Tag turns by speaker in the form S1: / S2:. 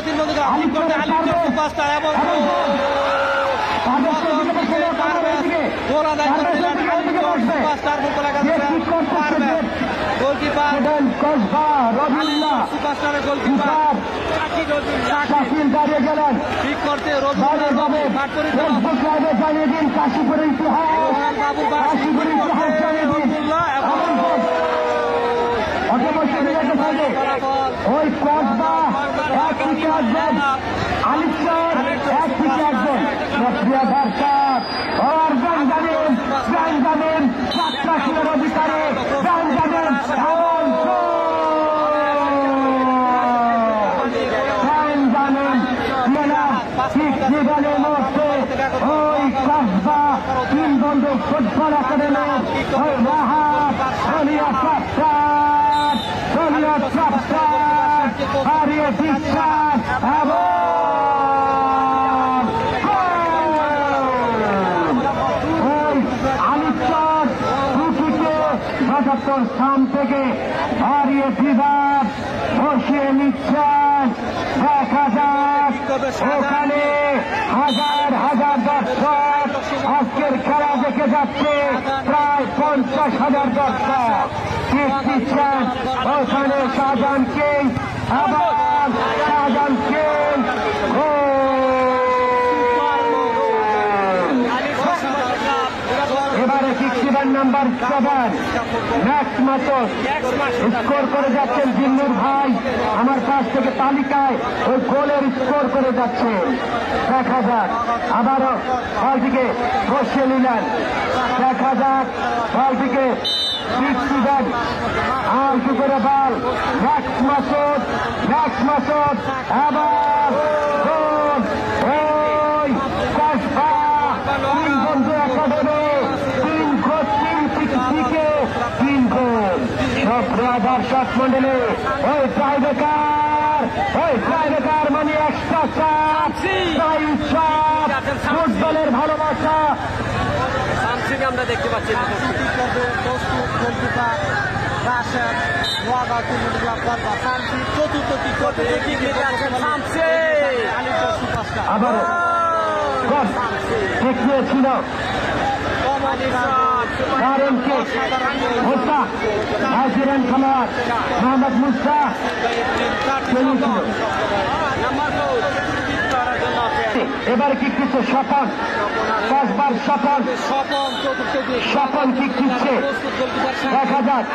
S1: তিন বন্ধু সুপারস্টার এবং গোল আদায় করে দিলেন সুপারস্টার গোলকিপার সুপারস্টারের গোলকিপার
S2: শাকিল দাঁড়িয়ে গেলেন
S1: ঠিক করতে রবীন্দ্র
S2: জানিয়ে দিন কাশীপুরের ইতিহাস কাশীপুরের ইতিহাস জানিয়ে দিন ওই কসবা এক থেকে আসবেন আলিশার এক থেকে আসবেন প্রিয় দর্শক আর গান জানেন যাত্রা শিলের অধিকারে গান জানেন ঠিক জীবনের মধ্যে ওই কসবা তিন বন্ধু ফুটবল একাডেমি ওই রাহাত সোনিয়া সাপ্তার হারিয়ে বিশ্বাস এবং ওই আলিশার রুটিকে ৭৭ স্থান থেকে হারিয়ে বিভাগ বসিয়ে নিচ্ছেন। দেখা যাক ওখানে হাজার হাজার দর্শক আজকের খেলা দেখে যাচ্ছে প্রায় ৫০,০০০ দর্শক ঠিক দিচ্ছেন ওখানে শাহজাহান কিং আবার শাহজাহান কিং এবারে কিক্সিবার নাম্বার 7 ম্যাক্স মাসুদ স্কোর করে যাচ্ছেন জিন্নুর ভাই আমার কাছ থেকে তালিকায় ওই গোলের স্কোর করে যাচ্ছে। দেখা যাক আবারও বলটিকে বসিয়ে নিলেন। দেখা যাক বলটিকে কিক্সিবার আর কি করে বল ম্যাক্স মাসুদ আবার গোল ওই কসবা তিন বন্ধু একাডেমি তিন গোল দর্শক মন্ডলী ওই ড্রাইভেকার মানে এক্সট্রা চাপ ফুটবলের ভালোবাসা
S1: আমরা দেখতে পাচ্ছি চতুর্থ
S2: আবার দেখিয়েছিল মোহাম্মদ মুস্তা এবার কি কিছু স্বপন কসবার স্বপন কিক দিচ্ছে দেখা যাক